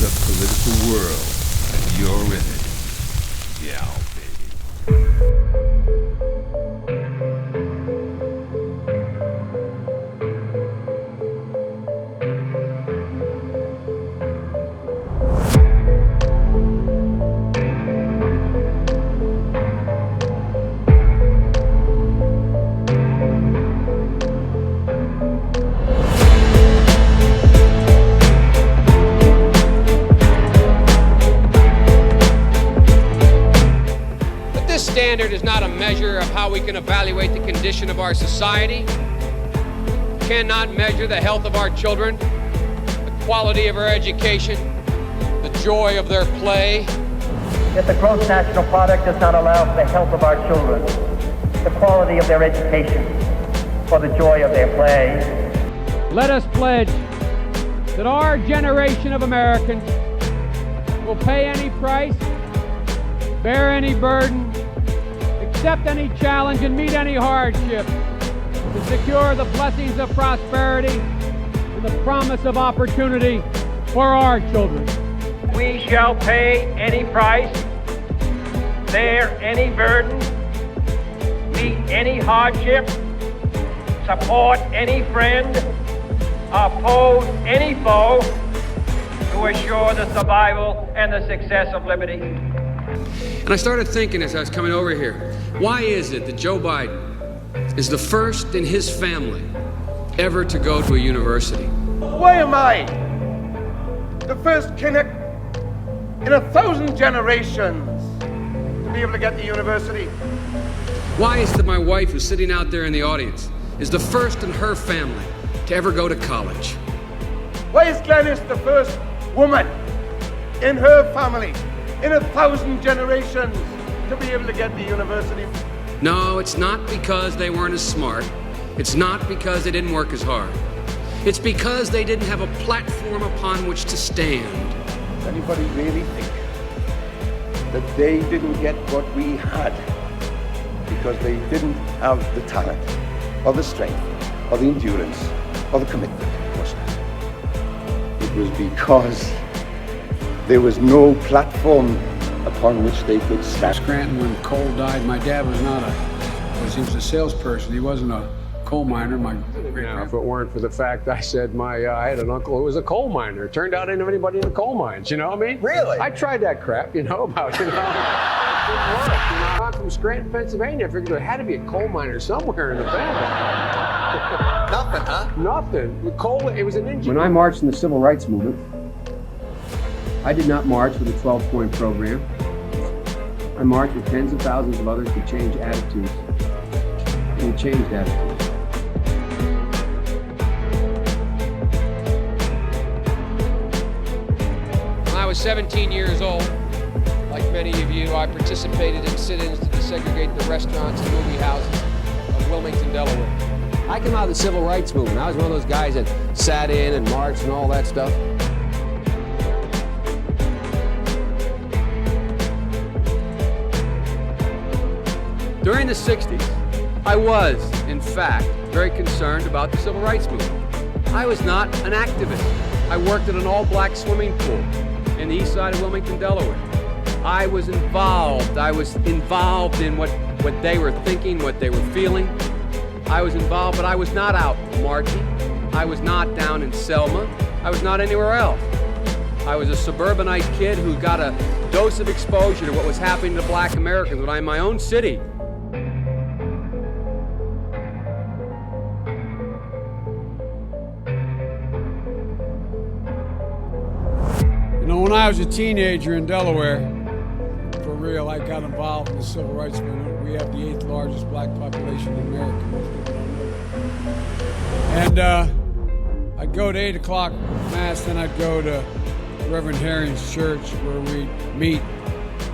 the political world, and you're in it. Yeah, baby. Standard is not a measure of how we can evaluate the condition of our society, cannot measure the health of our children, the quality of our education, the joy of their play. Yet the gross national product does not allow for the health of our children, the quality of their education, or the joy of their play. Let us pledge that our generation of Americans will pay any price, bear any burden, accept any challenge and meet any hardship to secure the blessings of prosperity and the promise of opportunity for our children. We shall pay any price, bear any burden, meet any hardship, support any friend, oppose any foe to assure the survival and the success of liberty. And I started thinking as I was coming over here, why is it that Joe Biden is the first in his family ever to go to a university? Why am I the first connect in 1,000 generations to be able to get to university? Why is it that my wife, who's sitting out there in the audience, is the first in her family to ever go to college? Why is Glenys the first woman in her family in 1,000 generations to be able to get to university? No, it's not because they weren't as smart. It's not because they didn't work as hard. It's because they didn't have a platform upon which to stand. Does anybody really think that they didn't get what we had because they didn't have the talent, or the strength, or the endurance, or the commitment? Of course not. It was because there was no platform upon which they could stand. Scranton, when Cole died, my dad was not he was a salesperson. He wasn't a coal miner. If it weren't for the fact I said I had an uncle who was a coal miner. It turned out I didn't have anybody in the coal mines, you know what I mean? Really? I tried that crap, about, it didn't work, I'm from Scranton, Pennsylvania. I figured there had to be a coal miner somewhere in the family. Nothing, huh? Nothing. Coal, it was an engineer. When I marched in the civil rights movement, I did not march with a 12-point program. I marched with tens of thousands of others to change attitudes. And we changed attitudes. When I was 17 years old, like many of you, I participated in sit-ins to desegregate the restaurants and movie houses of Wilmington, Delaware. I came out of the civil rights movement. I was one of those guys that sat in and marched and all that stuff. During the 60s, I was, in fact, very concerned about the civil rights movement. I was not an activist. I worked at an all-black swimming pool in the east side of Wilmington, Delaware. I was involved. I was involved in what they were thinking, what they were feeling. I was involved, but I was not out marching. I was not down in Selma. I was not anywhere else. I was a suburbanite kid who got a dose of exposure to what was happening to black Americans when I'm in my own city. When I was a teenager in Delaware, for real, I got involved in the civil rights movement. We have the 8th largest black population in America. Most people don't know that. And I'd go to 8 o'clock Mass, then I'd go to Reverend Herring's church where we'd meet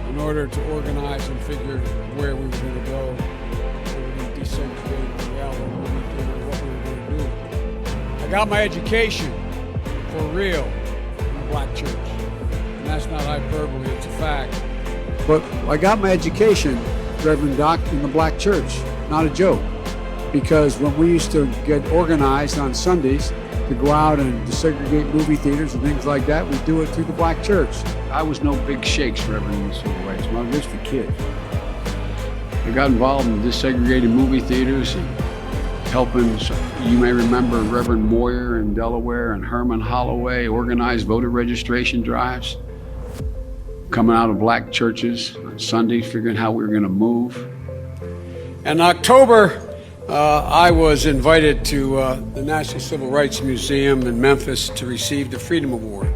in order to organize and figure where we were going to go, where we were going to desegregate the reality of what we were going to do. I got my education, for real, in the black church. And that's not hyperbole, it's a fact. But I got my education, Reverend Doc, in the black church, not a joke. Because when we used to get organized on Sundays, to go out and desegregate movie theaters and things like that, we do it through the black church. I was no big shakes, Reverend, in the civil rights movement. I was just a kid. I got involved in desegregating movie theaters and helping, you may remember Reverend Moyer in Delaware and Herman Holloway organized voter registration drives, coming out of black churches on Sundays, figuring how we were going to move. In October, I was invited to the National Civil Rights Museum in Memphis to receive the Freedom Award.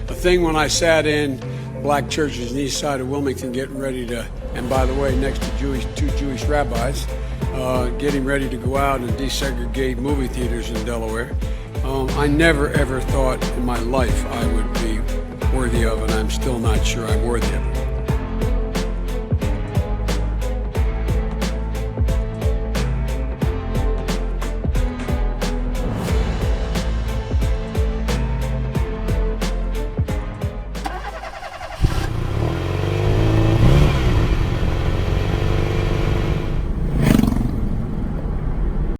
A thing when I sat in black churches on the east side of Wilmington getting ready to, and by the way, next to two Jewish rabbis, getting ready to go out and desegregate movie theaters in Delaware. I never ever thought in my life I would be worthy of, and I'm still not sure I'm worthy of it.